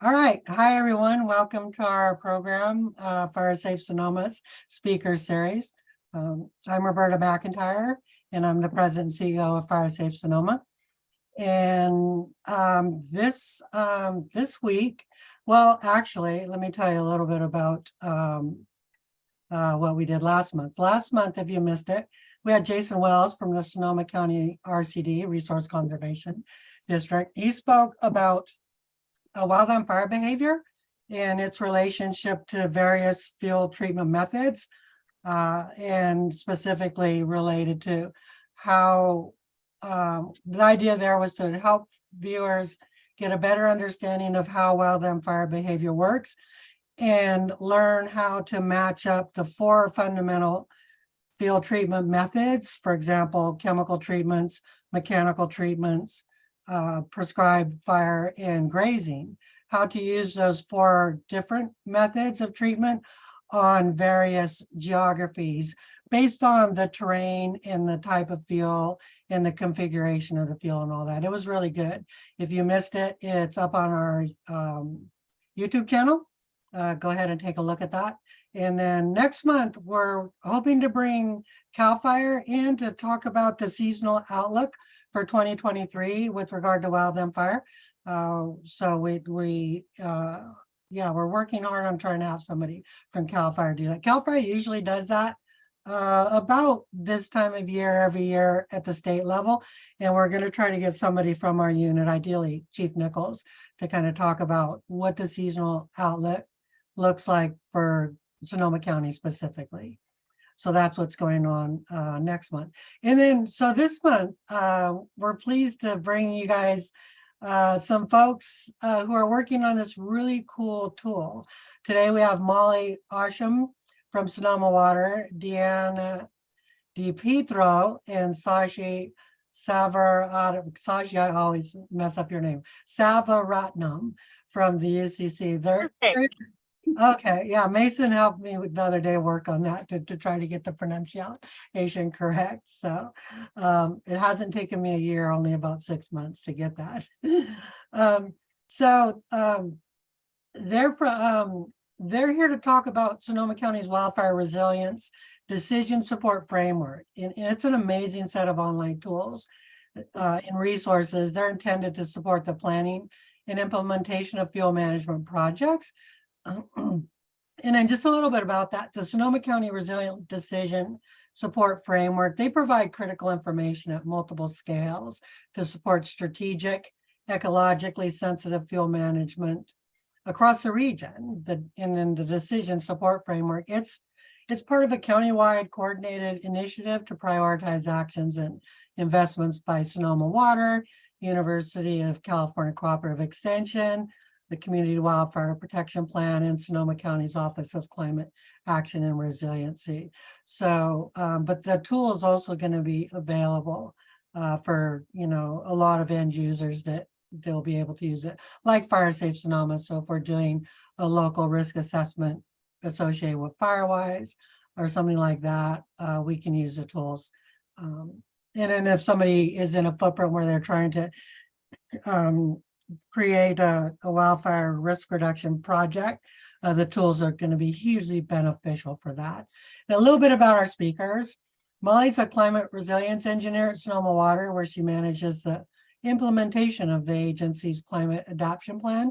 All right. Hi, everyone. Welcome to our program, Fire Safe Sonoma's Speaker Series. I'm Roberta McIntyre, and I'm the President and CEO of Fire Safe Sonoma. And this week, well, actually, let me tell you a little bit about what we did last month. Last month, if you missed it, we had Jason Wells from the Sonoma County RCD, Resource Conservation District. He spoke about wildland fire behavior and its relationship to various field treatment methods, and specifically related to how the idea there was to help viewers get a better understanding of how wildland fire behavior works and learn how to match up the four fundamental field treatment methods, for example, chemical treatments, mechanical treatments, prescribed fire, and grazing, how to use those four different methods of treatment on various geographies based on the terrain and the type of fuel and the configuration of the fuel and all that. It was really good. If you missed it, it's up on our YouTube channel. Go ahead and take a look at that. And then next month, we're hoping to bring CAL FIRE in to talk about the seasonal outlook for 2023 with regard to wildland fire. So we're working hard on trying to have somebody from CAL FIRE do that. CAL FIRE usually does that about this time of year every year at the state level. And we're going to try to get somebody from our unit, ideally Chief Nichols, to kind of talk about what the seasonal outlet looks like for Sonoma County specifically. So that's what's going on next month. And then, so this month, we're pleased to bring you guys some folks who are working on this really cool tool. Today, we have Molly Oshun from Sonoma Water, Deanne DiPietro, and Sashi Sabaratnam, I always mess up your name, Sabaratnam from the UCCE. Okay, yeah, Mason helped me with the other day work on that to try to get the pronunciation correct. So it hasn't taken me a year, only about 6 months to get that. They're here to talk about Sonoma County's wildfire resilience decision support framework. And it's an amazing set of online tools and resources. They're intended to support the planning and implementation of fuel management projects. And then just a little bit about that, the Sonoma County Resilient Decision Support Framework, they provide critical information at multiple scales to support strategic, ecologically sensitive fuel management across the region. And then the Decision Support Framework, it's part of a countywide coordinated initiative to prioritize actions and investments by Sonoma Water, University of California Cooperative Extension, the Community Wildfire Protection Plan, and Sonoma County's Office of Climate Action and Resiliency. So, but the tool is also going to be available for, a lot of end users that they'll be able to use it, like Fire Safe Sonoma. So if we're doing a local risk assessment associated with Firewise or something like that, we can use the tools. And then if somebody is in a footprint where they're trying to create a wildfire risk reduction project, the tools are going to be hugely beneficial for that. And a little bit about our speakers. Molly's a climate resilience engineer at Sonoma Water, where she manages the implementation of the agency's climate adaptation plan.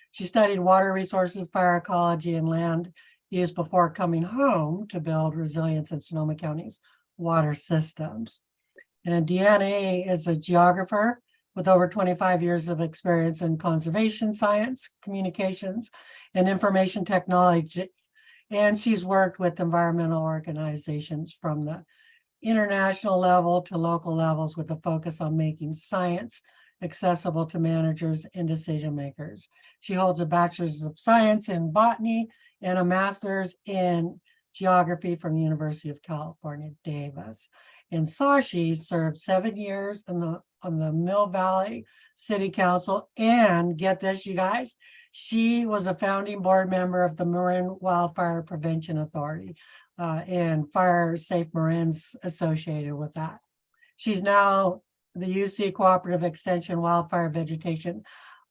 She studied water resources, fire ecology, and land use before coming home to build resilience in Sonoma County's water systems. And Deanne is a geographer with over 25 years of experience in conservation science, communications, and information technology. And she's worked with environmental organizations from the international level to local levels with a focus on making science accessible to managers and decision makers. She holds a bachelor's of science in botany and a master's in geography from the University of California, Davis. And Sashi served 7 years on the Mill Valley City Council, and get this, you guys, she was a founding board member of the Marin Wildfire Prevention Authority and Fire Safe Marin's associated with that. She's now the UC Cooperative Extension Wildfire Vegetation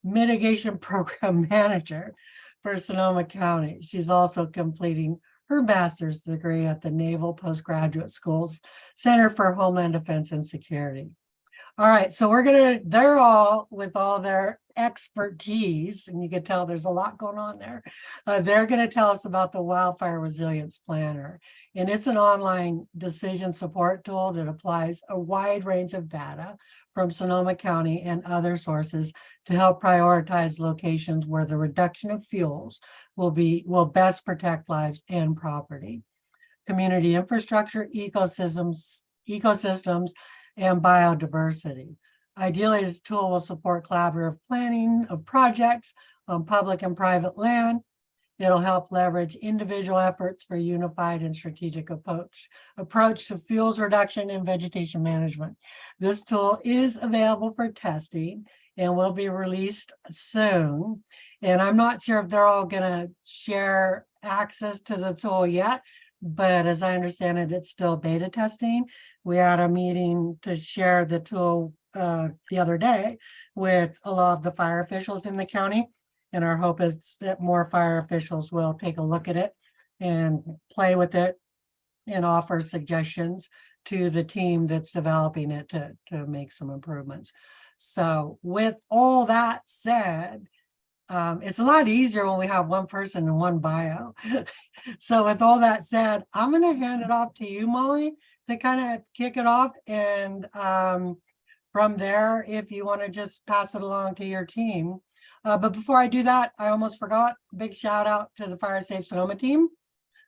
mitigation program manager for Sonoma County. She's also completing her master's degree at the Naval Postgraduate School's Center for Homeland Defense and Security. All right, so they're all with all their expertise, and you can tell there's a lot going on there. They're gonna tell us about the Wildfire Resilience Planner. And it's an online decision support tool that applies a wide range of data from Sonoma County and other sources to help prioritize locations where the reduction of fuels will best protect lives and property. Community infrastructure, ecosystems, and biodiversity. Ideally, the tool will support collaborative planning of projects on public and private land. It'll help leverage individual efforts for unified and strategic approach to fuels reduction and vegetation management. This tool is available for testing and will be released soon. And I'm not sure if they're all gonna share access to the tool yet, but as I understand it, it's still beta testing. We had a meeting to share the tool the other day with a lot of the fire officials in the county. And our hope is that more fire officials will take a look at it and play with it and offer suggestions to the team that's developing it to make some improvements. So with all that said, it's a lot easier when we have one person and one bio. So with all that said, I'm going to hand it off to you, Molly, to kind of kick it off. And from there, if you want to just pass it along to your team. But before I do that, I almost forgot, big shout out to the Fire Safe Sonoma team.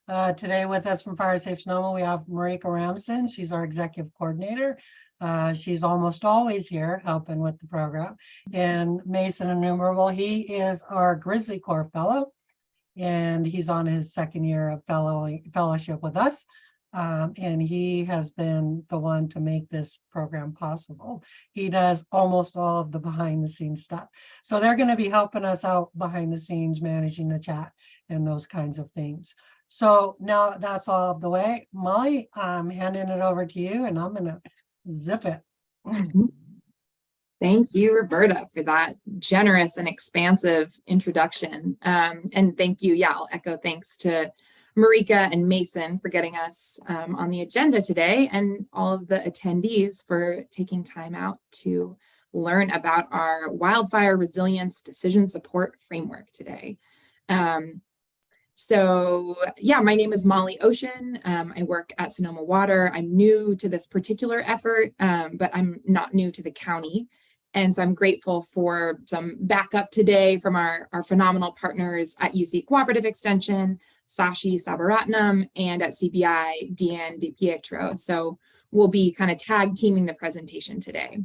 Today with us from Fire Safe Sonoma, we have Marika Ramson. She's our executive coordinator. She's almost always here helping with the program. And Mason Innumerable, he is our Grizzly Corps fellow, and he's on his second year of fellowship with us. And he has been the one to make this program possible. He does almost all of the behind the scenes stuff. So they're going to be helping us out behind the scenes, managing the chat and those kinds of things. So now that's all of the way. Molly, I'm handing it over to you, and I'm going to zip it. Thank you, Roberta, for that generous and expansive introduction. And thank you. Yeah, I'll echo thanks to Marika and Mason for getting us on the agenda today, and all of the attendees for taking time out to learn about our wildfire resilience decision support framework today. So yeah, my name is Molly Oshun. I work at Sonoma Water. I'm new to this particular effort, but I'm not new to the county. And so I'm grateful for some backup today from our phenomenal partners at UC Cooperative Extension, Sashi Sabaratnam, and at CBI, Deanne DiPietro. So we'll be kind of tag teaming the presentation today.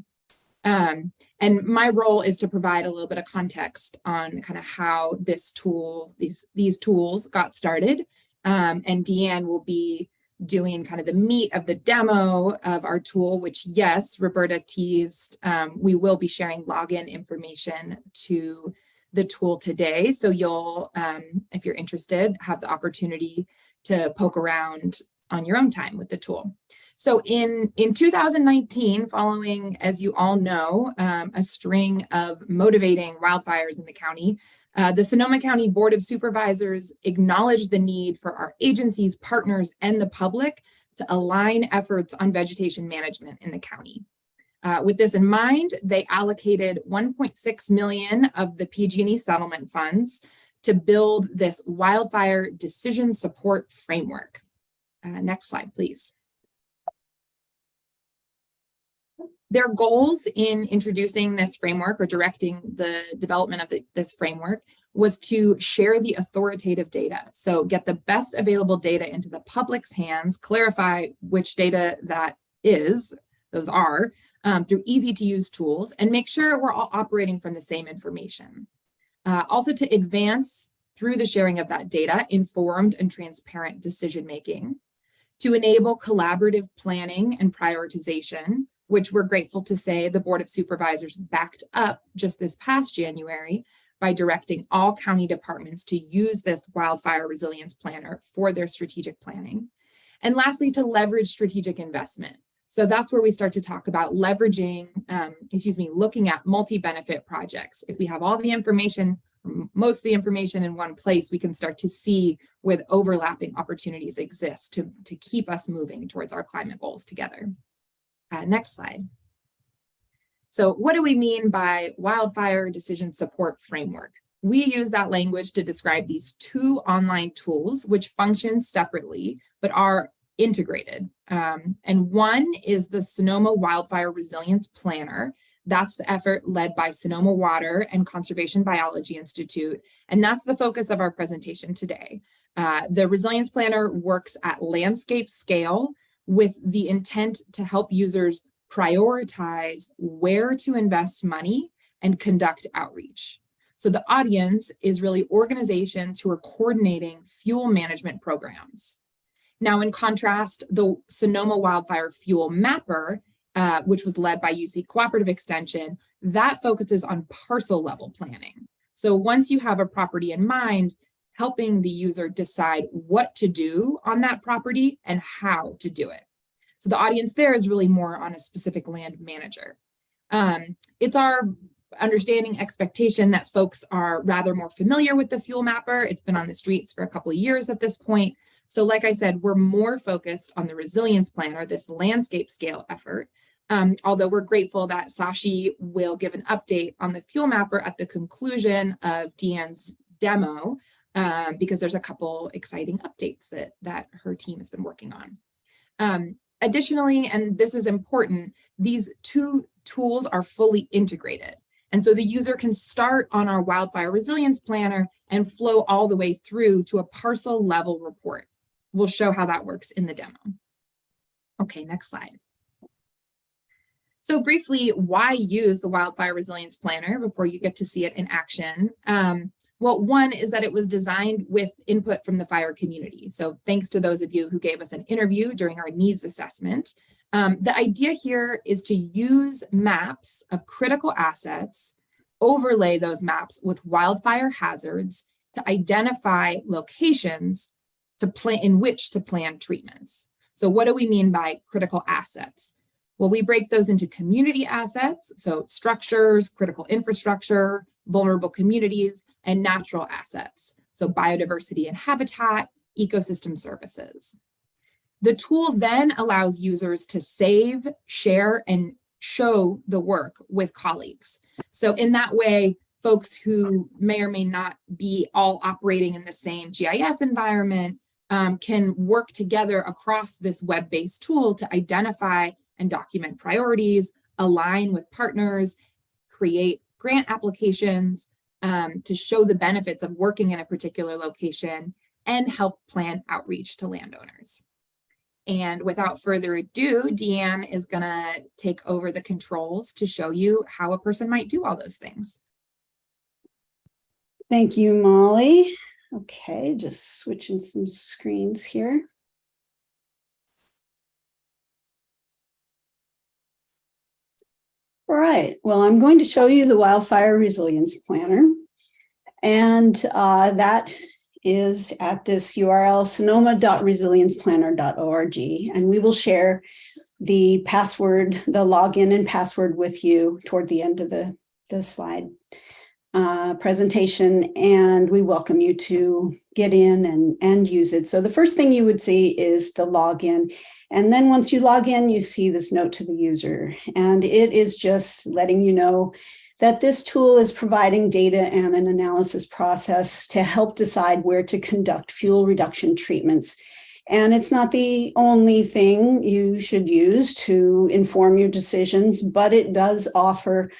And my role is to provide a little bit of context on kind of how this tool, these tools got started. And Deanne will be doing kind of the meat of the demo of our tool, which, yes, Roberta teased, we will be sharing login information to the tool today. So you'll, if you're interested, have the opportunity to poke around on your own time with the tool. So in 2019, following, as you all know, a string of motivating wildfires in the county, the Sonoma County Board of Supervisors acknowledged the need for our agencies, partners, and the public to align efforts on vegetation management in the county. With this in mind, they allocated $1.6 million of the PG&E settlement funds to build this wildfire decision support framework. Next slide, please. Their goals in introducing this framework or directing the development of this framework was to share the authoritative data. So get the best available data into the public's hands, clarify which data those are, through easy to use tools, and make sure we're all operating from the same information. Also to advance through the sharing of that data, informed and transparent decision-making, to enable collaborative planning and prioritization, which we're grateful to say the Board of Supervisors backed up just this past January by directing all county departments to use this wildfire resilience planner for their strategic planning. And lastly, to leverage strategic investment. So that's where we start to talk about leveraging, looking at multi-benefit projects. If we have all the information, most of the information in one place, we can start to see where the overlapping opportunities exist to keep us moving towards our climate goals together. Next slide. So what do we mean by wildfire decision support framework? We use that language to describe these two online tools, which function separately, but are integrated. And one is the Sonoma Wildfire Resilience Planner. That's the effort led by Sonoma Water and Conservation Biology Institute. And that's the focus of our presentation today. The Resilience Planner works at landscape scale with the intent to help users prioritize where to invest money and conduct outreach. So the audience is really organizations who are coordinating fuel management programs. Now, in contrast, the Sonoma Wildfire Fuel Mapper, which was led by UC Cooperative Extension, that focuses on parcel level planning. So once you have a property in mind, helping the user decide what to do on that property and how to do it. So the audience there is really more on a specific land manager. It's our understanding expectation that folks are rather more familiar with the Fuel Mapper. It's been on the streets for a couple of years at this point. So like I said, we're more focused on the Resilience Planner, this landscape scale effort. Although we're grateful that Sashi will give an update on the Fuel Mapper at the conclusion of Deanne's demo, because there's a couple exciting updates that her team has been working on. Additionally, and this is important, these two tools are fully integrated. And so the user can start on our Wildfire Resilience Planner and flow all the way through to a parcel level report. We'll show how that works in the demo. Okay, next slide. So briefly, why use the Wildfire Resilience Planner before you get to see it in action? Well, one is that it was designed with input from the fire community. So thanks to those of you who gave us an interview during our needs assessment. The idea here is to use maps of critical assets, overlay those maps with wildfire hazards to identify locations in which to plan treatments. So what do we mean by critical assets? Well, we break those into community assets, so structures, critical infrastructure, vulnerable communities, and natural assets, so biodiversity and habitat, ecosystem services. The tool then allows users to save, share, and show the work with colleagues. So in that way, folks who may or may not be all operating in the same GIS environment can work together across this web-based tool to identify and document priorities, align with partners, create grant applications to show the benefits of working in a particular location, and help plan outreach to landowners. And without further ado, Deanne is gonna take over the controls to show you how a person might do all those things. Thank you, Molly. Okay, just switching some screens here. All right, well, I'm going to show you the Wildfire Resilience Planner, and that is at this URL, sonoma.resilienceplanner.org, and we will share the password, the login and password with you toward the end of the slide presentation, and we welcome you to get in and use it. So the first thing you would see is the login. And then once you log in, you see this note to the user, and it is just letting you know that this tool is providing data and an analysis process to help decide where to conduct fuel reduction treatments. And it's not the only thing you should use to inform your decisions, but it does offer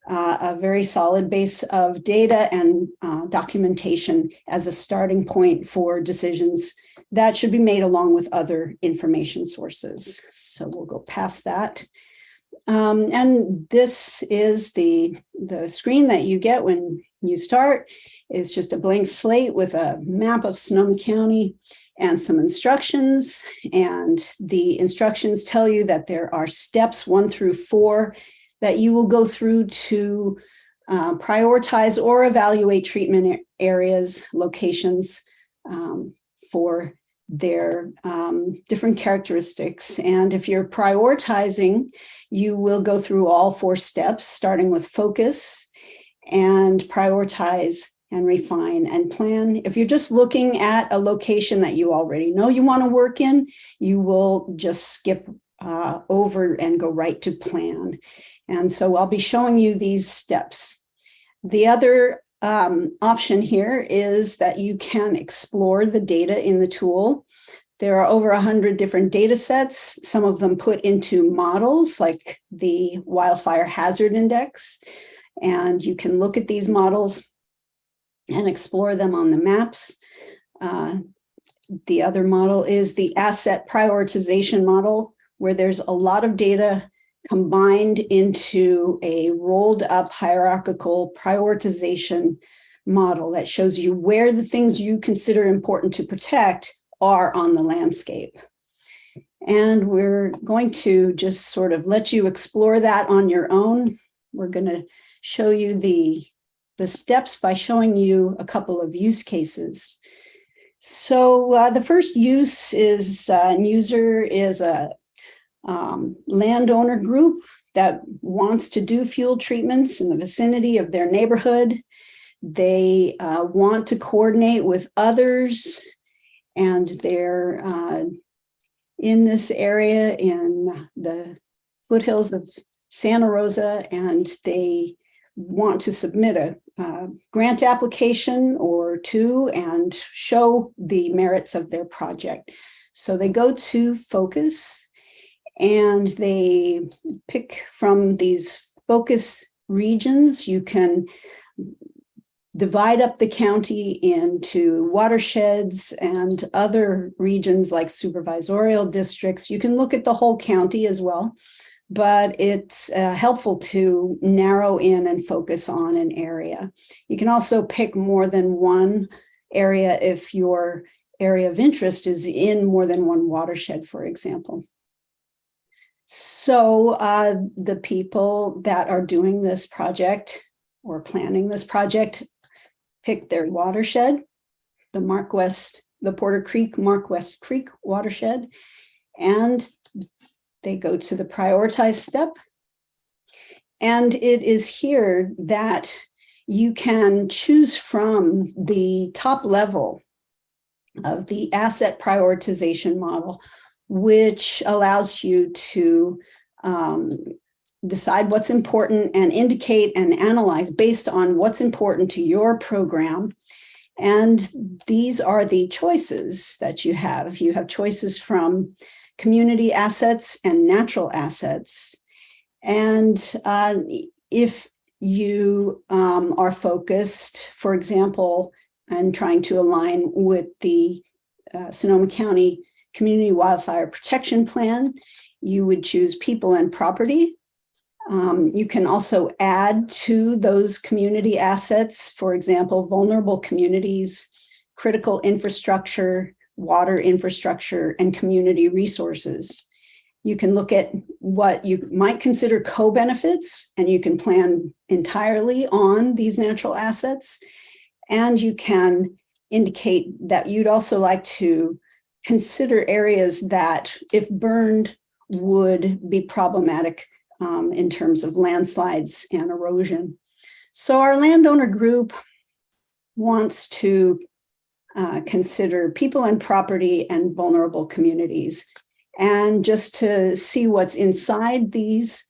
a very solid base of data and documentation as a starting point for decisions that should be made along with other information sources. So we'll go past that. And this is the screen that you get when you start. It's just a blank slate with a map of Sonoma County and some instructions. And the instructions tell you that there are steps 1 through 4 that you will go through to prioritize or evaluate treatment areas, locations for their different characteristics. And if you're prioritizing, you will go through all 4 steps, starting with focus and prioritize and refine and plan. If you're just looking at a location that you already know you want to work in, you will just skip over and go right to plan. And so I'll be showing you these steps. The other option here is that you can explore the data in the tool. There are over 100 different data sets, some of them put into models like the Wildfire Hazard Index. And you can look at these models and explore them on the maps. The other model is the asset prioritization model, where there's a lot of data combined into a rolled up hierarchical prioritization model that shows you where the things you consider important to protect are on the landscape. And we're going to just sort of let you explore that on your own. We're going to show you the steps by showing you a couple of use cases. So the first use is user is a landowner group that wants to do fuel treatments in the vicinity of their neighborhood. They want to coordinate with others, and they're in this area in the foothills of Santa Rosa, and they want to submit a grant application or 2 and show the merits of their project. So they go to focus and they pick from these focus regions. You can divide up the county into watersheds and other regions like supervisorial districts. You can look at the whole county as well, but it's helpful to narrow in and focus on an area. You can also pick more than one area if your area of interest is in more than one watershed, for example. So the people that are doing this project or planning this project pick their watershed, the Porter Creek, Mark West Creek watershed, and they go to the prioritize step. And it is here that you can choose from the top level of the asset prioritization model, which allows you to decide what's important and indicate and analyze based on what's important to your program. And these are the choices that you have. You have choices from community assets and natural assets. And if you are focused, for example, and trying to align with the Sonoma County Community Wildfire Protection Plan, you would choose people and property. You can also add to those community assets, for example, vulnerable communities, critical infrastructure, water infrastructure, and community resources. You can look at what you might consider co-benefits, and you can plan entirely on these natural assets. And you can indicate that you'd also like to consider areas that, if burned, would be problematic in terms of landslides and erosion. So our landowner group wants to consider people and property and vulnerable communities. And just to see what's inside these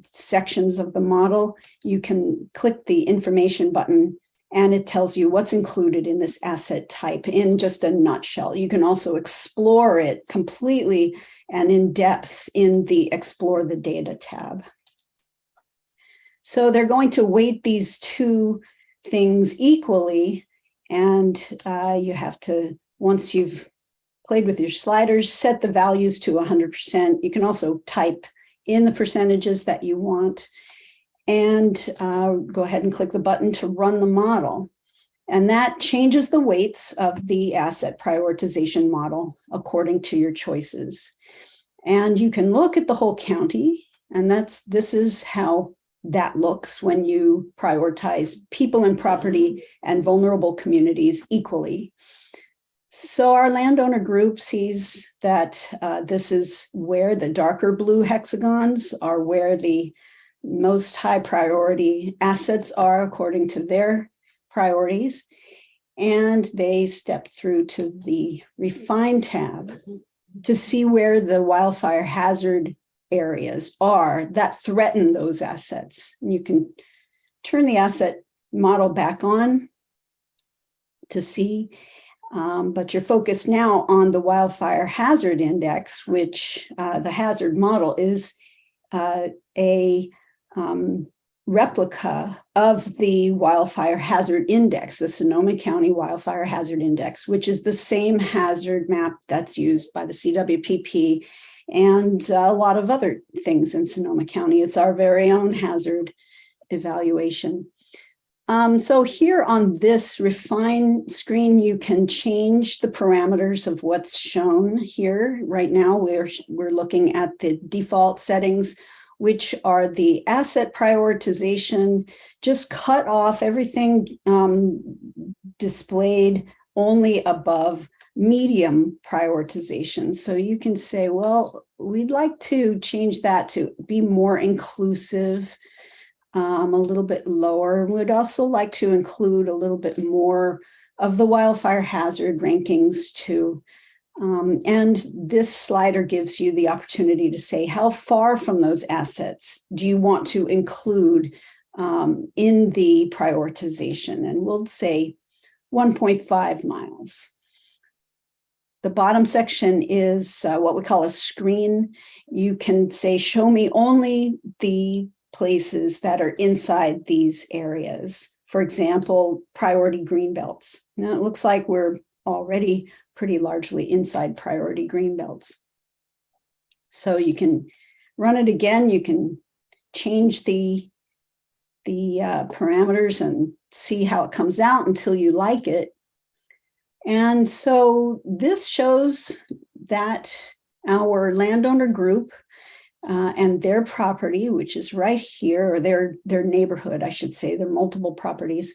sections of the model, you can click the information button and it tells you what's included in this asset type in just a nutshell. You can also explore it completely and in depth in the Explore the Data tab. So they're going to weight these 2 things equally, and you have to, once you've played with your sliders, set the values to 100%. You can also type in the percentages that you want, and go ahead and click the button to run the model. And that changes the weights of the asset prioritization model according to your choices. And you can look at the whole county, and this is how that looks when you prioritize people and property and vulnerable communities equally. So our landowner group sees that this is where the darker blue hexagons are where the most high priority assets are according to their priorities. And they step through to the Refine tab to see where the wildfire hazard areas are that threaten those assets. You can turn the asset model back on to see, but you're focused now on the wildfire hazard index, which the hazard model is a replica of the wildfire hazard index, the Sonoma County Wildfire Hazard Index, which is the same hazard map that's used by the CWPP and a lot of other things in Sonoma County. It's our very own hazard evaluation. So here on this Refine screen, you can change the parameters of what's shown here. Right now, we're looking at the default settings, which are the asset prioritization, just cut off everything displayed only above medium prioritization. So you can say, well, we'd like to change that to be more inclusive, a little bit lower. We'd also like to include a little bit more of the wildfire hazard rankings too. And this slider gives you the opportunity to say, how far from those assets do you want to include in the prioritization? And we'll say 1.5 miles. The bottom section is what we call a screen. You can say, show me only the places that are inside these areas. For example, priority green belts. Now it looks like we're already pretty largely inside priority green belts. So you can run it again. You can change the parameters and see how it comes out until you like it. And so this shows that our landowner group and their property, which is right here, or their neighborhood, I should say, their multiple properties,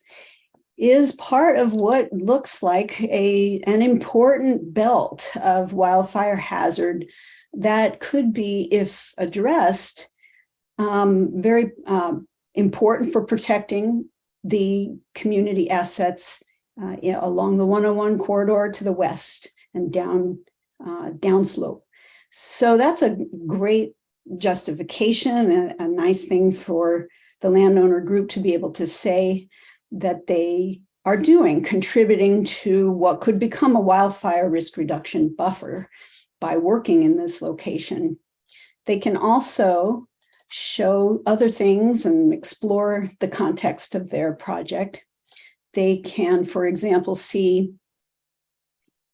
is part of what looks like an important belt of wildfire hazard that could be, if addressed, very important for protecting the community assets along the 101 corridor to the west and downslope. So that's a great justification, a nice thing for the landowner group to be able to say that they are contributing to what could become a wildfire risk reduction buffer by working in this location. They can also show other things and explore the context of their project. They can, for example, see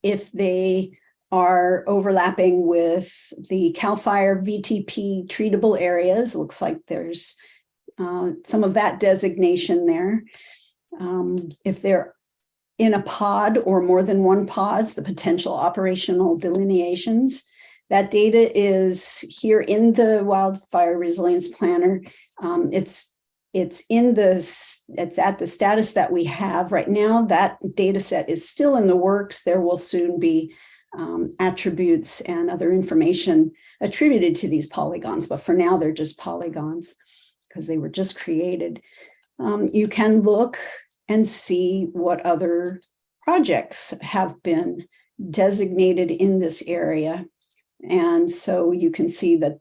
if they are overlapping with the CAL FIRE VTP treatable areas. Looks like there's some of that designation there. If they're in a pod or more than one pods, the potential operational delineations. That data is here in the Wildfire Resilience Planner. It's at the status that we have right now. That data set is still in the works. There will soon be attributes and other information attributed to these polygons, but for now they're just polygons because they were just created. You can look and see what other projects have been designated in this area. And so you can see that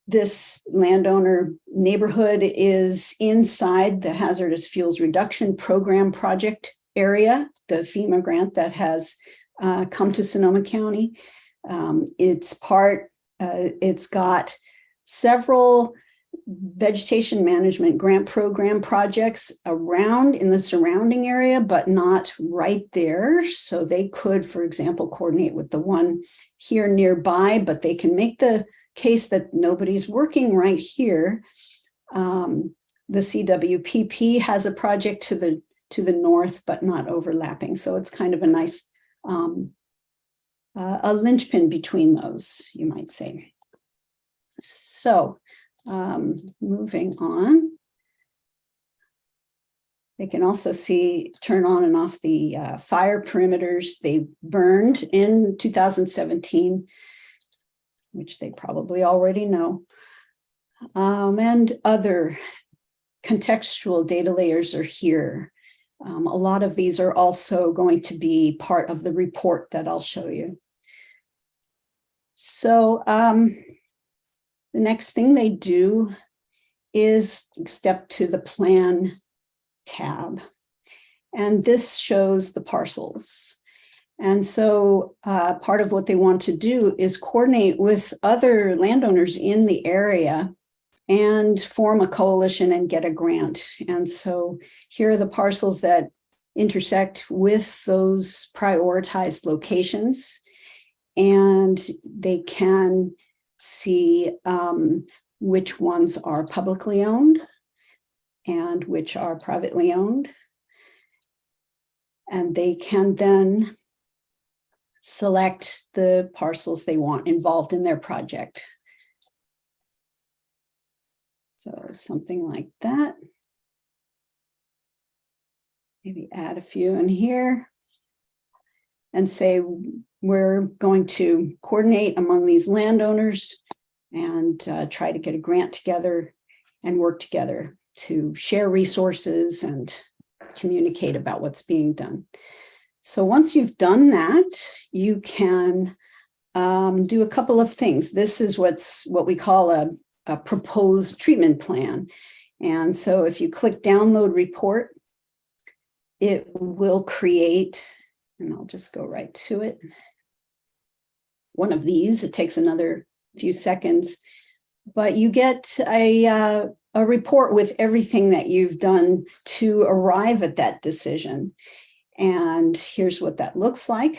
this landowner neighborhood is inside the Hazardous Fuels Reduction Program project area, the FEMA grant that has come to Sonoma County. It's got several vegetation management grant program projects around in the surrounding area, but not right there. So they could, for example, coordinate with the one here nearby, but they can make the case that nobody's working right here. The CWPP has a project to the north, but not overlapping. So it's kind of a nice a linchpin between those, you might say. So moving on. They can also turn on and off the fire perimeters. They burned in 2017, which they probably already know. And other contextual data layers are here. A lot of these are also going to be part of the report that I'll show you. So the next thing they do is step to the plan tab. And this shows the parcels. And so part of what they want to do is coordinate with other landowners in the area and form a coalition and get a grant. And so here are the parcels that intersect with those prioritized locations. And they can see which ones are publicly owned and which are privately owned. And they can then select the parcels they want involved in their project. So something like that. Maybe add a few in here and say we're going to coordinate among these landowners and try to get a grant together and work together to share resources and communicate about what's being done. So once you've done that, you can do a couple of things. This is what we call a proposed treatment plan. And so if you click download report, it will create, and I'll just go right to it, one of these. It takes another few seconds, but you get a report with everything that you've done to arrive at that decision. And here's what that looks like.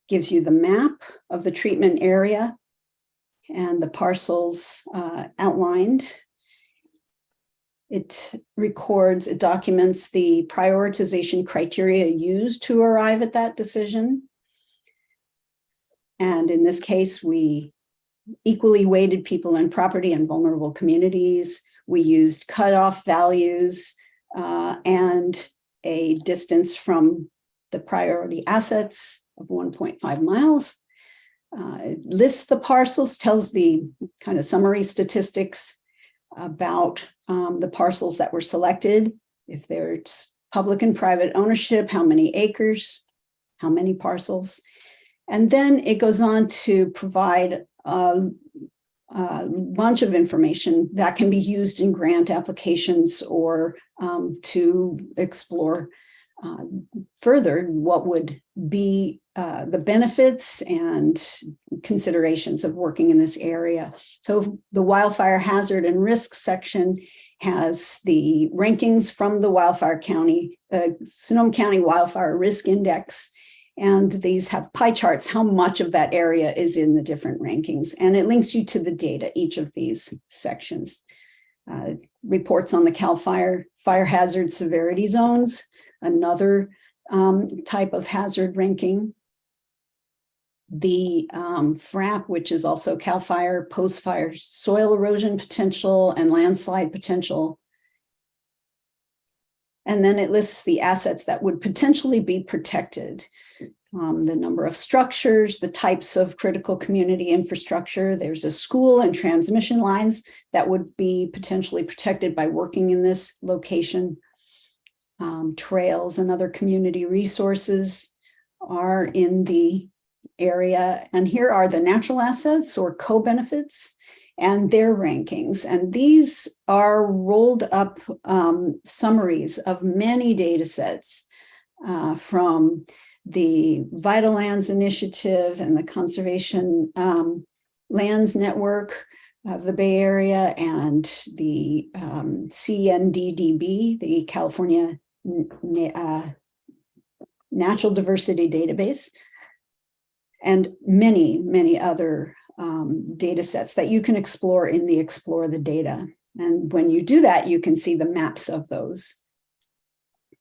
Gives you the map of the treatment area and the parcels outlined. It documents the prioritization criteria used to arrive at that decision. And in this case, we equally weighted people in property and vulnerable communities. We used cutoff values and a distance from the priority assets of 1.5 miles. It lists the parcels, tells the kind of summary statistics about the parcels that were selected, if there's public and private ownership, how many acres, how many parcels. And then it goes on to provide a bunch of information that can be used in grant applications or to explore further what would be the benefits and considerations of working in this area. So the wildfire hazard and risk section has the rankings from the Sonoma County Wildfire Risk Index. And these have pie charts, how much of that area is in the different rankings. And it links you to the data, each of these sections. Reports on the CAL FIRE, fire hazard severity zones, another type of hazard ranking. The FRAP, which is also CAL FIRE, post-fire soil erosion potential and landslide potential. And then it lists the assets that would potentially be protected, the number of structures, the types of critical community infrastructure. There's a school and transmission lines that would be potentially protected by working in this location. Trails and other community resources are in the area. And here are the natural assets or co-benefits and their rankings. And these are rolled up summaries of many data sets from the Vital Lands Initiative and the Conservation Lands Network of the Bay Area and the CNDDB, the California Natural Diversity Database, and many, many other data sets that you can explore in the Explore the Data. And when you do that, you can see the maps of those.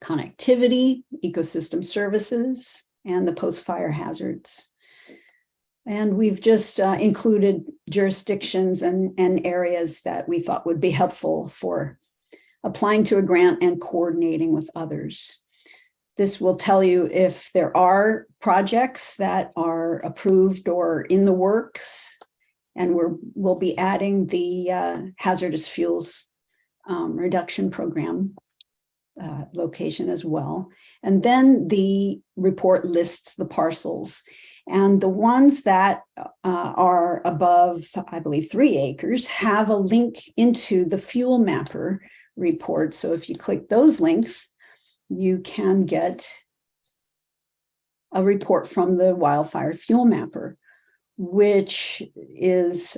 Connectivity, ecosystem services, and the post-fire hazards. And we've just included jurisdictions and areas that we thought would be helpful for applying to a grant, and coordinating with others. This will tell you if there are projects that are approved or in the works, and we'll be adding the hazardous fuels reduction program location as well. And then the report lists the parcels. And the ones that are above, I believe, 3 acres have a link into the fuel mapper report. So if you click those links, you can get a report from the Wildfire Fuel Mapper, which is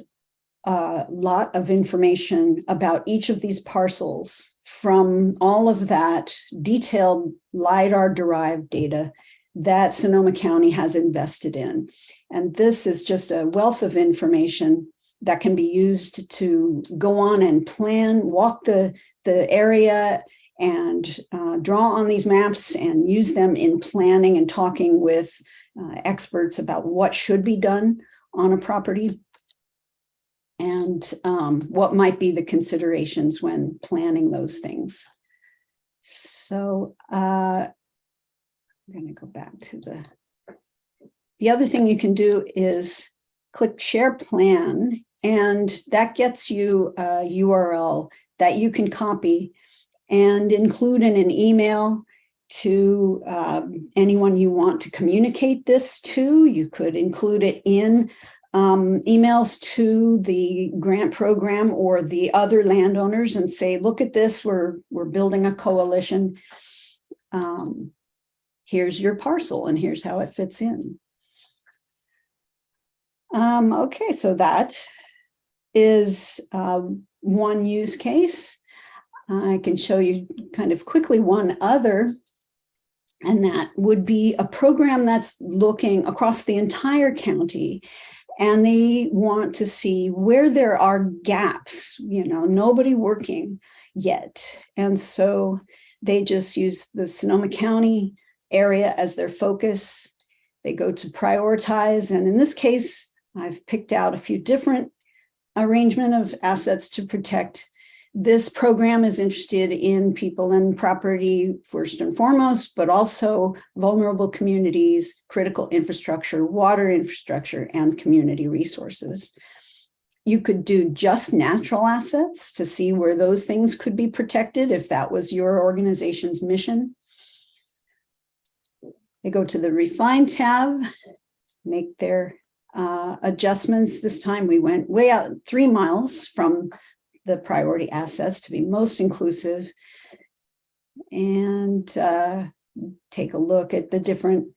a lot of information about each of these parcels from all of that detailed LiDAR-derived data that Sonoma County has invested in. And this is just a wealth of information that can be used to go on and plan, walk the area, and draw on these maps and use them in planning and talking with experts about what should be done on a property and what might be the considerations when planning those things. So I'm going to go back to the other thing you can do is click Share Plan, and that gets you a URL that you can copy and include in an email to anyone you want to communicate this to. You could include it in emails to the grant program or the other landowners and say, look at this, we're building a coalition. Here's your parcel and here's how it fits in. Okay, so that is one use case. I can show you kind of quickly one other, and that would be a program that's looking across the entire county, and they want to see where there are gaps, nobody working yet. And so they just use the Sonoma County area as their focus. They go to prioritize, and in this case, I've picked out a few different arrangement of assets to protect. This program is interested in people and property first and foremost, but also vulnerable communities, critical infrastructure, water infrastructure, and community resources. You could do just natural assets to see where those things could be protected if that was your organization's mission. They go to the Refine tab, make their adjustments. This time we went way out 3 miles from the priority assets to be most inclusive, and take a look at the different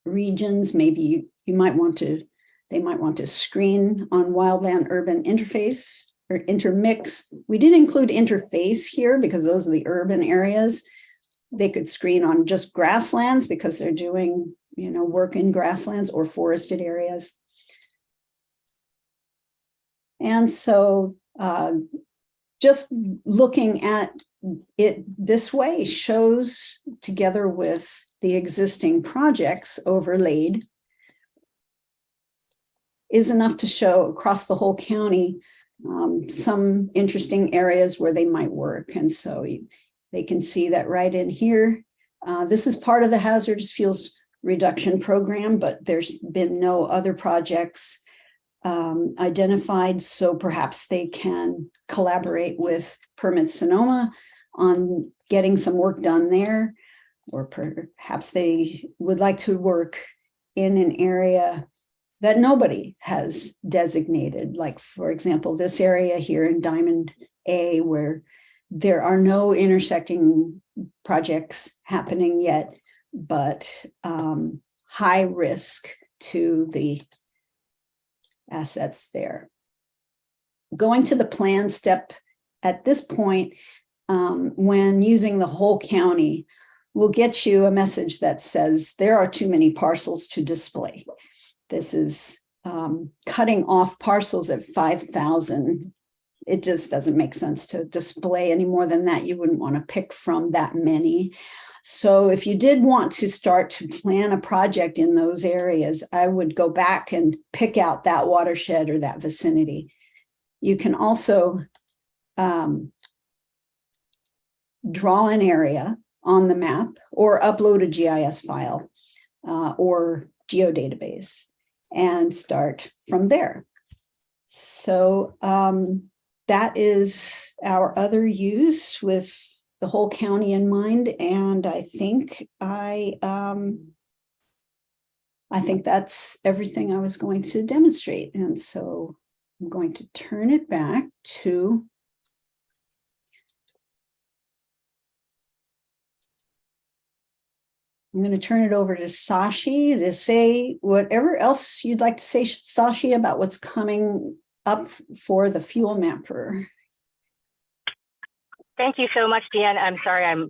regions. Maybe they might want to screen on wildland urban interface or intermix. We did include interface here because those are the urban areas. They could screen on just grasslands because they're doing work in grasslands or forested areas. And so just looking at it this way shows, together with the existing projects overlaid, is enough to show across the whole county some interesting areas where they might work. And so they can see that right in here. This is part of the hazardous fuels reduction program, but there's been no other projects identified, so perhaps they can collaborate with Permit Sonoma on getting some work done there, or perhaps they would like to work in an area that nobody has designated, like, for example, this area here in Diamond A, where there are no intersecting projects happening yet, but high risk to the assets there. Going to the plan step at this point, when using the whole county, will get you a message that says there are too many parcels to display. This is cutting off parcels at 5,000. It just doesn't make sense to display any more than that. You wouldn't want to pick from that many. So if you did want to start to plan a project in those areas, I would go back and pick out that watershed or that vicinity. You can also draw an area on the map or upload a GIS file or geodatabase and start from there. So that is our other use with the whole county in mind. And I think that's everything I was going to demonstrate. And so I'm going to turn it back to I'm going to turn it over to Sashi to say whatever else you'd like to say, Sashi, about what's coming up for the fuel mapper. Thank you so much, Deanne. I'm sorry I'm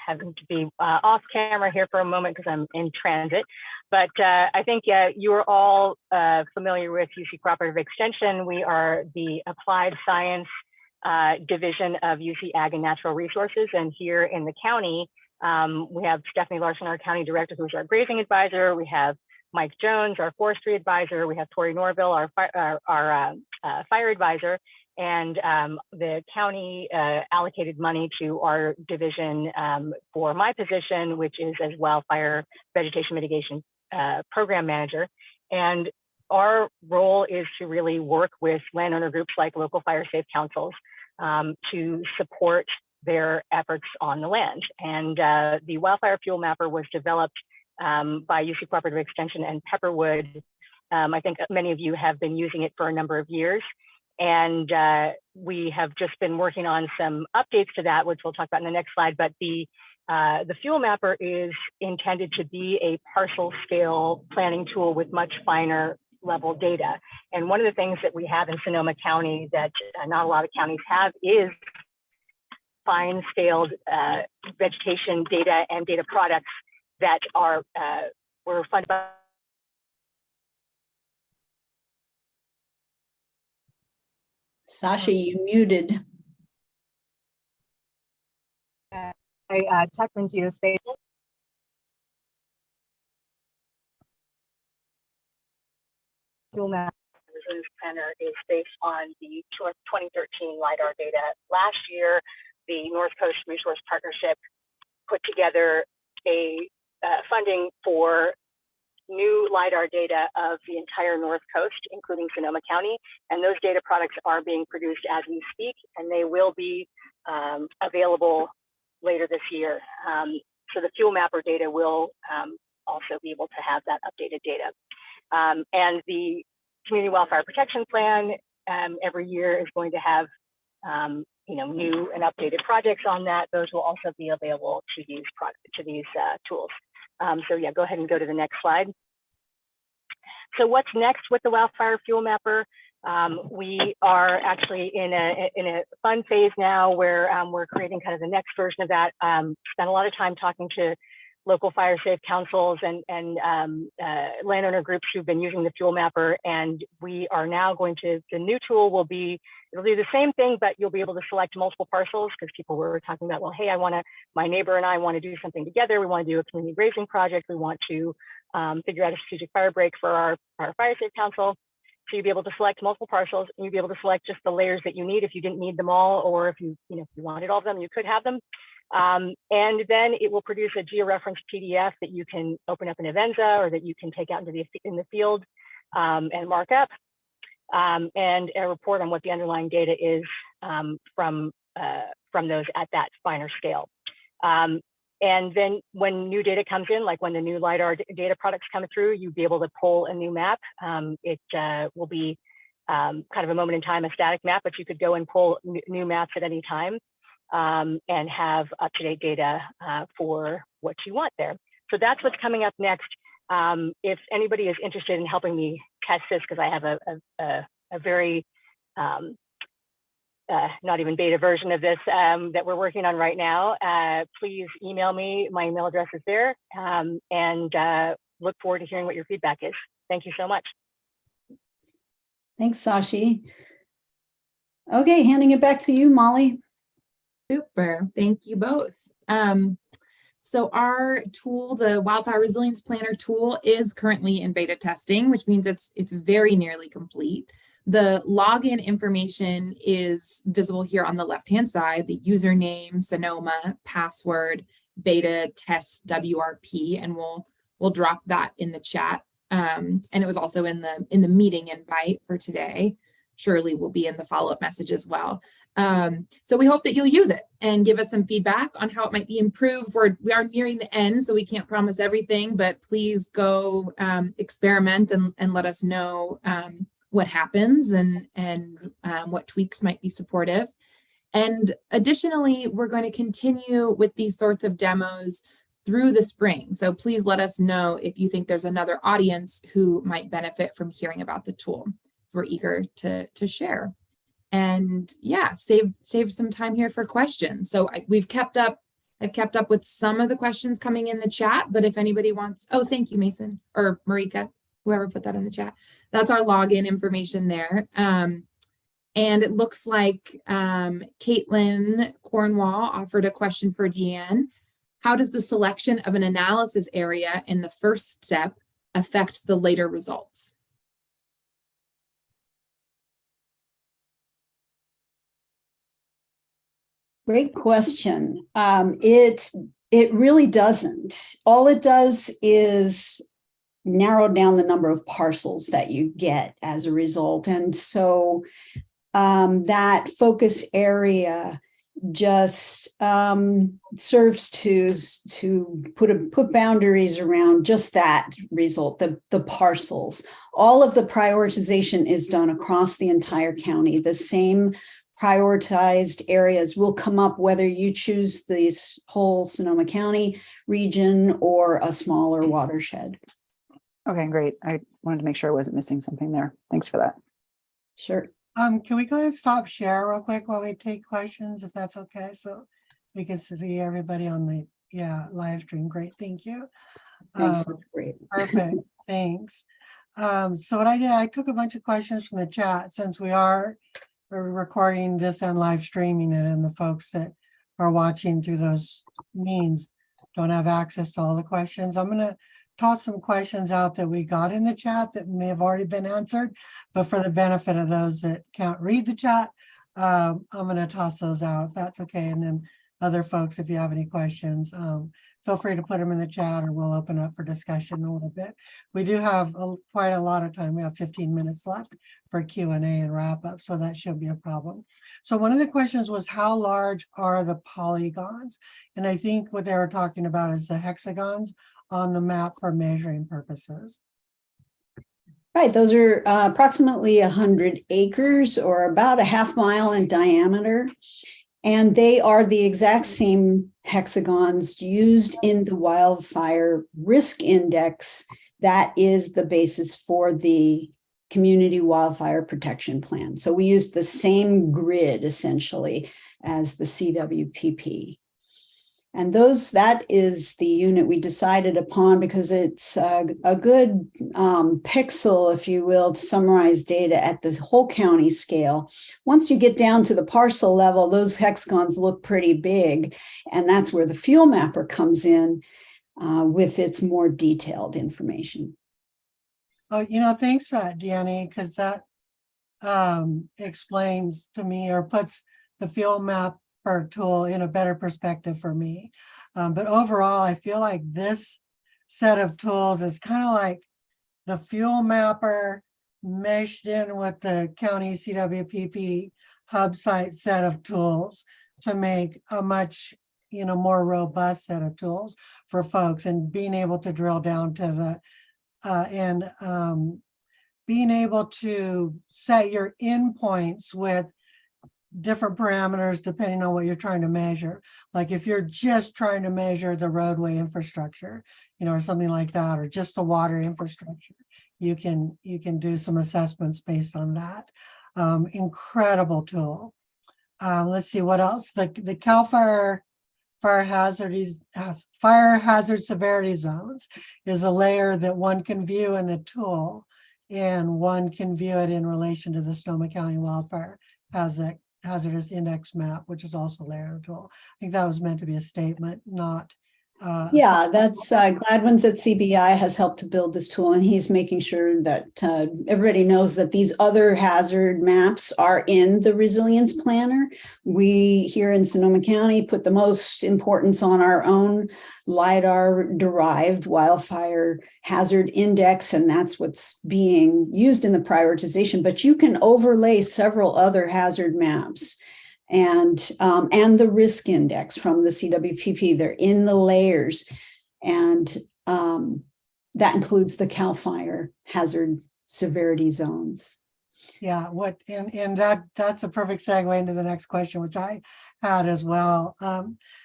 having to be off camera here for a moment because I'm in transit. But I think you are all familiar with UC Cooperative Extension. We are the Applied Science Division of UC Ag and Natural Resources. And here in the county, we have Stephanie Larson, our county director, who's our grazing advisor. We have Mike Jones, our forestry advisor. We have Tori Norville, our fire advisor. And the county allocated money to our division for my position, which is as Wildfire Vegetation Mitigation Program Manager. And our role is to really work with landowner groups like local fire safe councils to support their efforts on the land. And the Wildfire Fuel Mapper was developed by UC Cooperative Extension and Pepperwood. I think many of you have been using it for a number of years. And we have just been working on some updates to that, which we'll talk about in the next slide. But the Fuel Mapper is intended to be a parcel scale planning tool with much finer level data. And one of the things that we have in Sonoma County that not a lot of counties have is fine scaled vegetation data and data products that are were funded by Sashi, you muted. I checked into geospatial. Fuel Map Resilience Planner is based on the 2013 LIDAR data. Last year, the North Coast Resource Partnership put together a funding for new LIDAR data of the entire North Coast, including Sonoma County. And those data products are being produced as we speak, and they will be available later this year. So the Fuel Mapper data will also be able to have that updated data. And the Community Wildfire Protection Plan every year is going to have new and updated projects on that. Those will also be available to these tools. So yeah, go ahead and go to the next slide. So what's next with the Wildfire Fuel Mapper? We are actually in a fun phase now where we're creating kind of the next version of that. Spent a lot of time talking to local fire safe councils and landowner groups who've been using the Fuel Mapper, and we are now going to, the new tool will be, it'll do the same thing, but you'll be able to select multiple parcels, because people were talking about, well, hey, my neighbor and I want to do something together. We want to do a community grazing project. We want to figure out a strategic fire break for our fire safe council. So you'll be able to select multiple parcels, and you'll be able to select just the layers that you need if you didn't need them all, or if you wanted all of them, you could have them. And then it will produce a georeferenced PDF that you can open up in Avenza, or that you can take out in the field and mark up, and a report on what the underlying data is from those at that finer scale. And then when new data comes in, like when the new LIDAR data products come through, you'll be able to pull a new map. It will be kind of a moment in time, a static map, but you could go and pull new maps at any time. And have up-to-date data for what you want there. So that's what's coming up next. If anybody is interested in helping me test this, because I have a very, not even beta version of this that we're working on right now, please email me. My email address is there, and look forward to hearing what your feedback is. Thank you so much. Thanks, Sashi. Okay, handing it back to you, Molly. Super, thank you both. So our tool, the Wildfire Resilience Planner tool, is currently in beta testing, which means it's very nearly complete. The login information is visible here on the left-hand side, the username, Sonoma, password, betatestwrp, and we'll drop that in the chat. And it was also in the meeting invite for today. Surely will be in the follow-up message as well. So we hope that you'll use it and give us some feedback on how it might be improved. We are nearing the end, so we can't promise everything, but please go experiment and let us know what happens and what tweaks might be supportive. And additionally, we're going to continue with these sorts of demos through the spring. So please let us know if you think there's another audience who might benefit from hearing about the tool. So we're eager to share. And yeah, save some time here for questions. So I've kept up with some of the questions coming in the chat, but if anybody wants, oh, thank you, Mason or Marika, whoever put that in the chat. That's our login information there. And it looks like Caitlin Cornwall offered a question for Deanne. How does the selection of an analysis area in the first step affect the later results? Great question. It really doesn't. All it does is narrow down the number of parcels that you get as a result. And so that focus area just serves to put boundaries around just that result, the parcels. All of the prioritization is done across the entire county. The same prioritized areas will come up whether you choose this whole Sonoma County region or a smaller watershed. Okay, great. I wanted to make sure I wasn't missing something there. Thanks for that. Sure. Can we go ahead and stop share real quick while we take questions, if that's okay? So we can see everybody on the live stream. Great, thank you. Thanks, that's great. Perfect, thanks. So what I did, I took a bunch of questions from the chat since we're recording this and live streaming it, and the folks that are watching through those means don't have access to all the questions. I'm gonna toss some questions out that we got in the chat that may have already been answered, but for the benefit of those that can't read the chat, I'm gonna toss those out, if that's okay. And then other folks, if you have any questions, feel free to put them in the chat or we'll open up for discussion a little bit. We do have quite a lot of time. We have 15 minutes left for Q&A and wrap up, so that shouldn't be a problem. So one of the questions was, how large are the polygons? And I think what they were talking about is the hexagons on the map for measuring purposes. Right, those are approximately 100 acres or about a half mile in diameter. And they are the exact same hexagons used in the wildfire risk index that is the basis for the community wildfire protection plan. So we used the same grid essentially as the CWPP. And that is the unit we decided upon because it's a good pixel, if you will, to summarize data at the whole county scale. Once you get down to the parcel level, those hexagons look pretty big. And that's where the fuel mapper comes in with its more detailed information. Oh, thanks for that, Deanne, because that explains to me or puts the field mapper tool in a better perspective for me. But overall, I feel like this set of tools is kind of like the fuel mapper meshed in with the county CWPP hub site set of tools to make a much more robust set of tools for folks, and being able to drill down to the being able to set your endpoints with different parameters depending on what you're trying to measure. Like if you're just trying to measure the roadway infrastructure, or something like that, or just the water infrastructure, you can do some assessments based on that. Incredible tool. Let's see what else. The CAL FIRE fire hazard severity zones is a layer that one can view in the tool, and one can view it in relation to the Sonoma County Wildfire Hazardous Index map, which is also a layer of tool. I think that was meant to be a statement, not Yeah, that's Gladwin's at CBI has helped to build this tool, and he's making sure that everybody knows that these other hazard maps are in the resilience planner. We here in Sonoma County put the most importance on our own LIDAR-derived wildfire hazard index, and that's what's being used in the prioritization. But you can overlay several other hazard maps. And the risk index from the CWPP, they're in the layers. And that includes the CAL FIRE hazard severity zones. Yeah, and that's a perfect segue into the next question, which I had as well.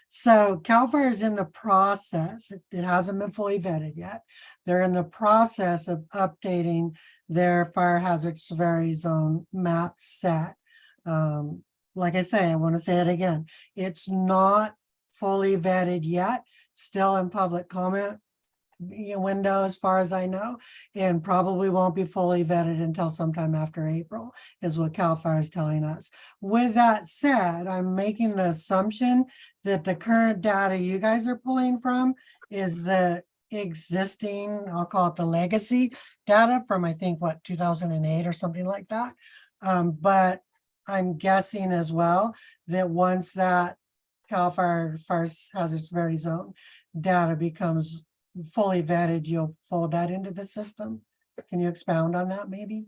So CAL FIRE is in the process, it hasn't been fully vetted yet. They're in the process of updating their fire hazard severity zone map set. Like I say, I want to say it again. It's not fully vetted yet, still in public comment window as far as I know, and probably won't be fully vetted until sometime after April, is what CAL FIRE is telling us. With that said, I'm making the assumption that the current data you guys are pulling from is the existing, I'll call it the legacy data from, I think, what, 2008 or something like that. But I'm guessing as well that once that CAL FIRE fire hazard severity zone data becomes fully vetted, you'll fold that into the system. Can you expound on that maybe?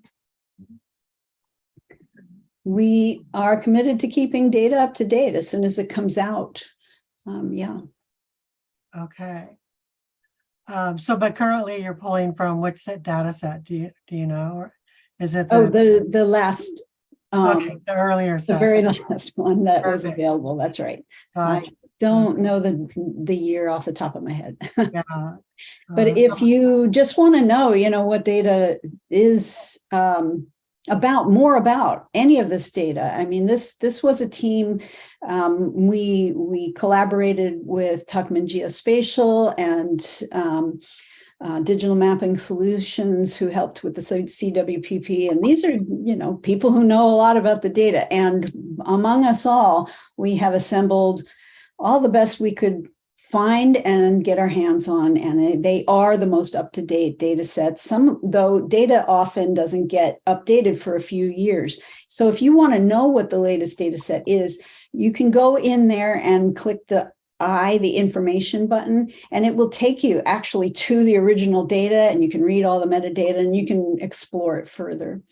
We are committed to keeping data up to date as soon as it comes out. Yeah. Okay. So, but currently you're pulling from which data set? Do you know, or is it the last? Okay, the earlier set. The very last one that was Perfect. available. That's right. Gotcha. I don't know the year off the top of my head. Yeah. But if you just want to know, what data is more about any of this data. I mean, this was a team. We collaborated with Tuckman Geospatial and Digital Mapping Solutions, who helped with the CWPP. And these are, people who know a lot about the data. And among us all, we have assembled all the best we could find and get our hands on. And they are the most up-to-date data sets. Though data often doesn't get updated for a few years. So if you want to know what the latest data set is, you can go in there and click the information button, and it will take you actually to the original data, and you can read all the metadata and you can explore it further.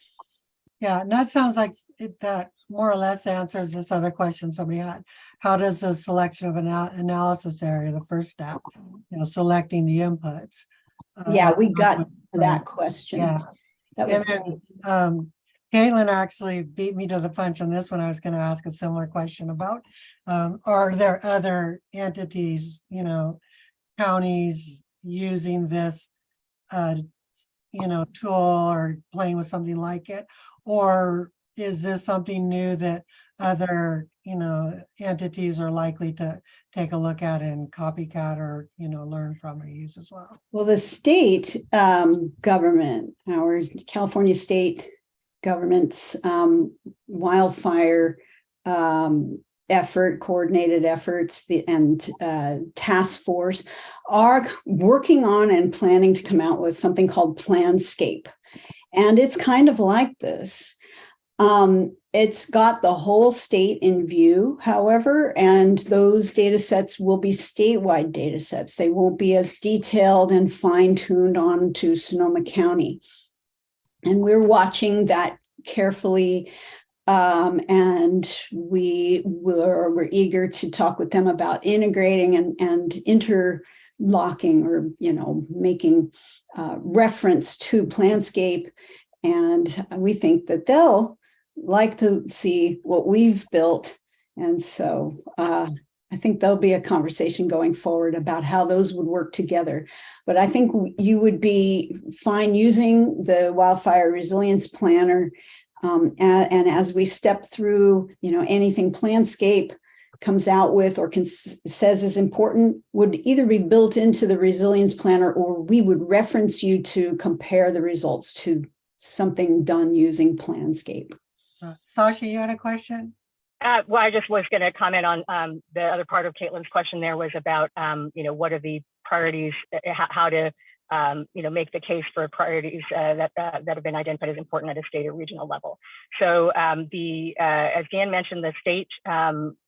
Yeah, and that sounds like that more or less answers this other question somebody had. How does the selection of an analysis area, the first step, selecting the inputs? Yeah, we got that question. Yeah. That was and then, Caitlin actually beat me to the punch on this one. I was going to ask a similar question about, are there other entities, counties using this, tool or playing with something like it? Or is this something new that other, entities are likely to take a look at and copycat or, learn from or use as well? Well, the state government, our California state government's wildfire coordinated efforts, and task force are working on and planning to come out with something called Planscape. And it's kind of like this. It's got the whole state in view, however, and those data sets will be statewide data sets. They won't be as detailed and fine-tuned on to Sonoma County. And we're watching that carefully, and we're eager to talk with them about integrating and interlocking, or making reference to Planscape. And we think that they'll like to see what we've built. And so I think there'll be a conversation going forward about how those would work together. But I think you would be fine using the Wildfire Resilience Planner. And as we step through, anything Planscape comes out with or says is important would either be built into the Resilience Planner, or we would reference you to compare the results to something done using Planscape. Sashi, you had a question? Well, I just was going to comment on the other part of Caitlin's question. There was about, what are the priorities, how to, make the case for priorities that have been identified as important at a state or regional level. So as Dan mentioned, the state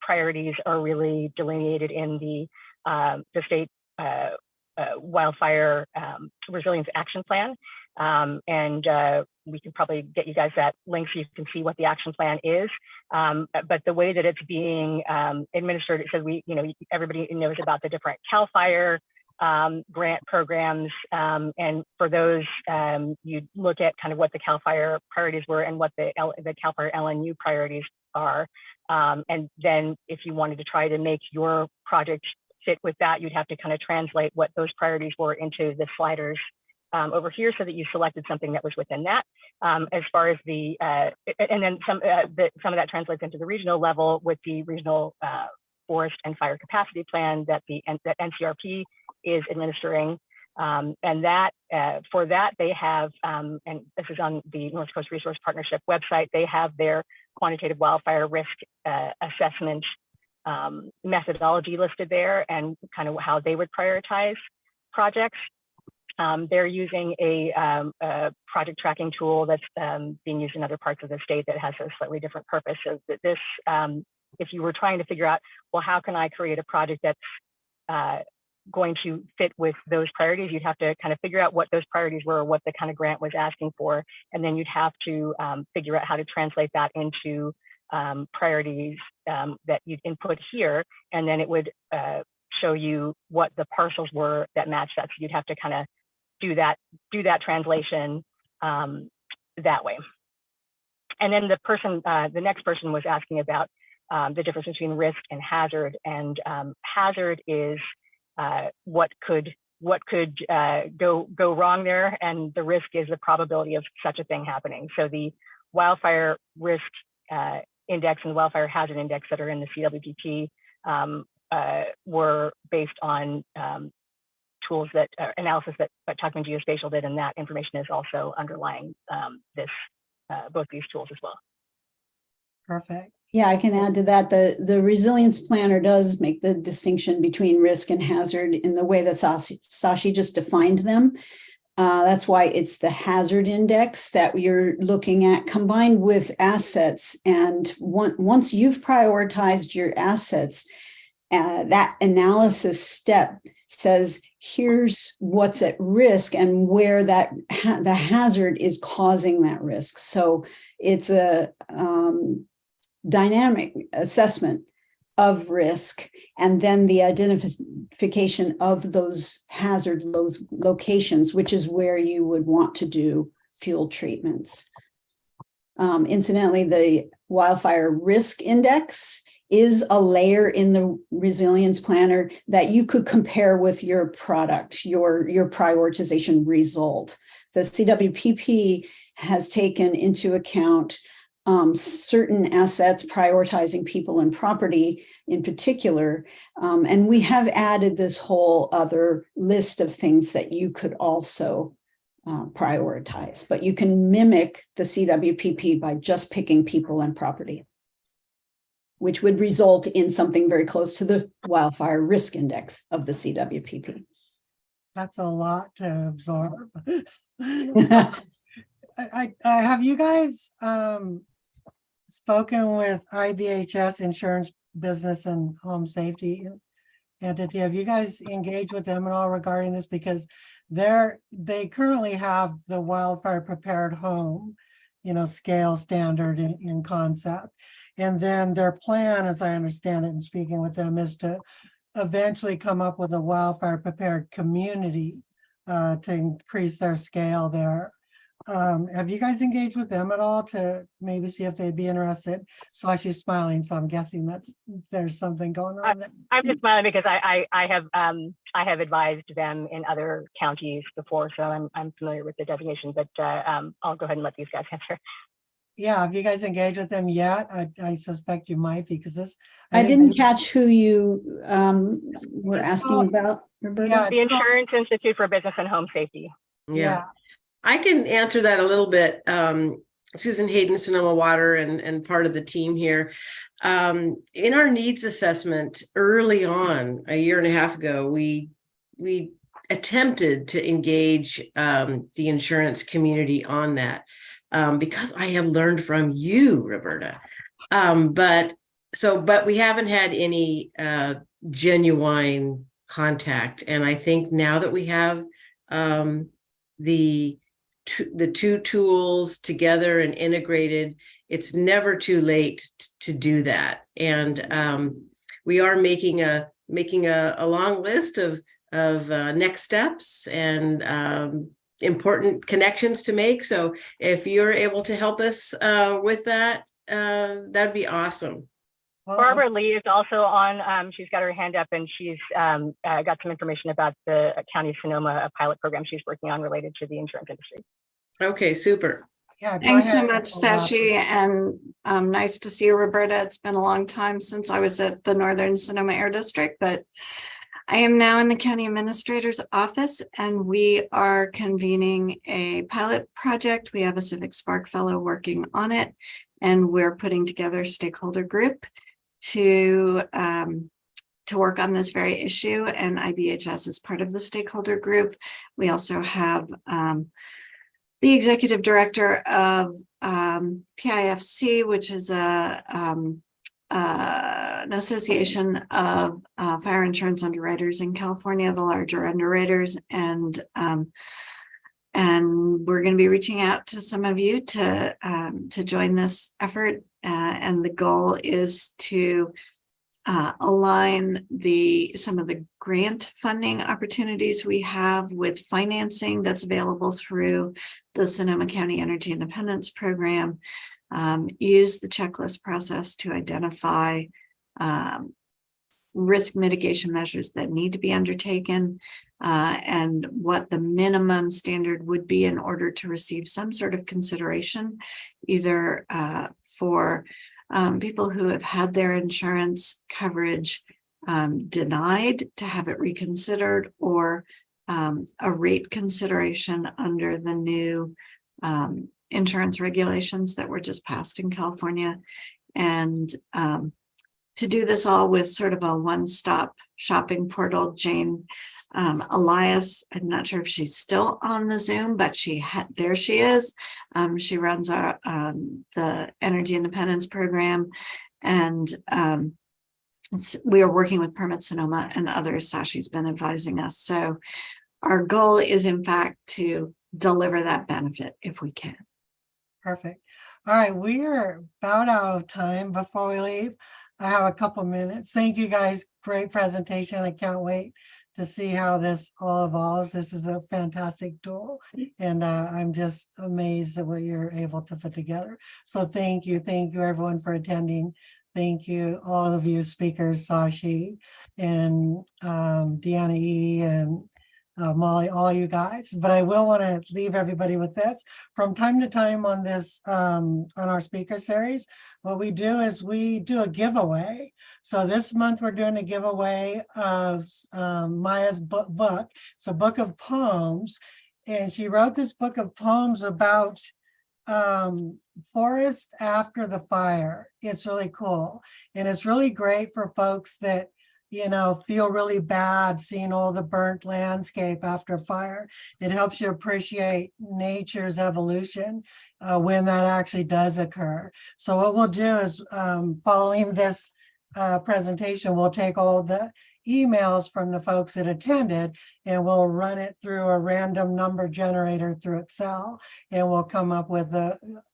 priorities are really delineated in the state wildfire resilience action plan. And we can probably get you guys that link so you can see what the action plan is. But the way that it's being administered, it says everybody knows about the different CAL FIRE grant programs. And for those, you look at kind of what the CAL FIRE priorities were and what the CAL FIRE LNU priorities are. And then if you wanted to try to make your project fit with that, you'd have to kind of translate what those priorities were into the sliders over here, so that you selected something that was within that. As far as and then some of that translates into the regional level with the regional forest and fire capacity plan that that NCRP is administering. And that for that they have, and this is on the North Coast Resource Partnership website, they have their quantitative wildfire risk assessment methodology listed there, and kind of how they would prioritize projects. They're using a project tracking tool that's being used in other parts of the state that has a slightly different purpose. So that this, if you were trying to figure out, well, how can I create a project that's going to fit with those priorities, you'd have to kind of figure out what those priorities were, or what the kind of grant was asking for, and then you'd have to figure out how to translate that into priorities that you'd input here, and then it would show you what the parcels were that match that. So you'd have to kind of do that translation that way. And then the next person was asking about the difference between risk and hazard. And hazard is what could go wrong there, and the risk is the probability of such a thing happening. So the wildfire risk index and the wildfire hazard index that are in the CWPP were based on tools that analysis that Tuckman Geospatial did, and that information is also underlying both these tools as well. Perfect. Yeah, I can add to that. The resilience planner does make the distinction between risk and hazard in the way that Sashi just defined them. That's why it's the hazard index that you're looking at combined with assets. And once you've prioritized your assets, that analysis step says, here's what's at risk and where the hazard is causing that risk. So it's a dynamic assessment of risk, and then the identification of those hazard locations, which is where you would want to do fuel treatments. Incidentally, the wildfire risk index is a layer in the resilience planner that you could compare with your product, your prioritization result. The CWPP has taken into account certain assets, prioritizing people and property in particular. And we have added this whole other list of things that you could also prioritize, but you can mimic the CWPP by just picking people and property, which would result in something very close to the wildfire risk index of the CWPP. That's a lot to absorb. I have you guys spoken with IBHS Insurance Business and Home Safety Entity? Have you guys engaged with them at all regarding this? Because they currently have the wildfire prepared home, scale standard in concept. And then their plan, as I understand it, and speaking with them, is to eventually come up with a wildfire prepared community to increase their scale there. Have you guys engaged with them at all to maybe see if they'd be interested? So she's smiling, so I'm guessing there's something going on there. I'm just smiling because I have advised them in other counties before, so I'm familiar with the designation. But I'll go ahead and let these guys answer. Yeah, have you guys engaged with them yet? I suspect you might, because I didn't catch who you were asking about, Roberta. Yeah, The Insurance Institute for Business and Home Safety. Yeah. I can answer that a little bit. Susan Hayden, Sonoma Water, and part of the team here. In our needs assessment early on, a year and a half ago, we attempted to engage the insurance community on that because I have learned from you, Roberta. But we haven't had any genuine contact, and I think now that we have the two tools together and integrated, it's never too late to do that. And we are making a long list of next steps and important connections to make. So if you're able to help us with that, that'd be awesome. Well, Barbara Lee is also on. She's got her hand up, and she's got some information about the County of Sonoma pilot program she's working on related to the insurance industry. Okay, super. yeah, go Thanks so ahead, much, Sashi, and Nice to see you, Roberta. It's been a long time since I was at the Northern Sonoma Air District, but I am now in the County Administrator's Office, and we are convening a pilot project. We have a Civic Spark Fellow working on it, and we're putting together a stakeholder group to work on this very issue, and IBHS is part of the stakeholder group. We also have the executive director of PIFC, which is an association of fire insurance underwriters in California, the larger underwriters, and we're going to be reaching out to some of you to join this effort. And the goal is to align some of the grant funding opportunities we have with financing that's available through the Sonoma County Energy Independence Program, use the checklist process to identify risk mitigation measures that need to be undertaken, and what the minimum standard would be in order to receive some sort of consideration, either for people who have had their insurance coverage denied to have it reconsidered, or a rate consideration under the new insurance regulations that were just passed in California. And to do this all with sort of a one-stop shopping portal. Jane Elias, I'm not sure if she's still on the Zoom, but there she is. She runs the Energy Independence Program, and we are working with Permit Sonoma and others. Sashi's been advising us. So our goal is, in fact, to deliver that benefit if we can. Perfect. All right, we are about out of time. Before we leave, I have a couple minutes. Thank you guys. Great presentation. I can't wait to see how this all evolves. This is a fantastic tool, and I'm just amazed at what you're able to put together. So thank you everyone for attending. Thank you, all of you speakers, Sashi and Deanna E. and Molly, all you guys. But I will want to leave everybody with this. From time to time on this, on our speaker series, what we do is we do a giveaway. So this month we're doing a giveaway of Maya's book. It's a book of poems. And she wrote this book of poems about forest after the fire. It's really cool. And it's really great for folks that feel really bad seeing all the burnt landscape after fire. It helps you appreciate nature's evolution when that actually does occur. So what we'll do is, following this presentation, we'll take all the emails from the folks that attended, and we'll run it through a random number generator through Excel, and we'll come up with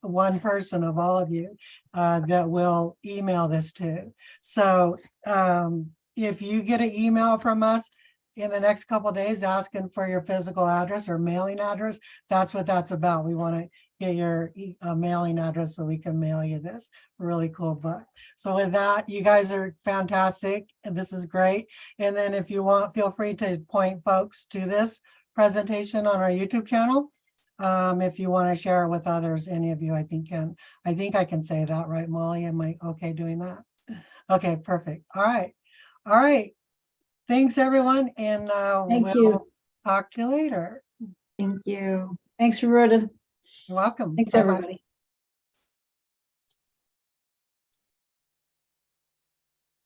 one person of all of you that will email this to. So if you get an email from us in the next couple of days asking for your physical address or mailing address, that's what that's about. We want to get your mailing address so we can mail you this really cool book. So with that, you guys are fantastic, and this is great. And then if you want, feel free to point folks to this presentation on our YouTube channel. If you want to share it with others, any of you, I think I can say that, right, Molly? Am I okay doing that? Okay, perfect. All right. Thanks, everyone. And we'll talk to you later. Thank you. Thanks, Roberta. You're welcome. Thanks, Bye-bye. everybody.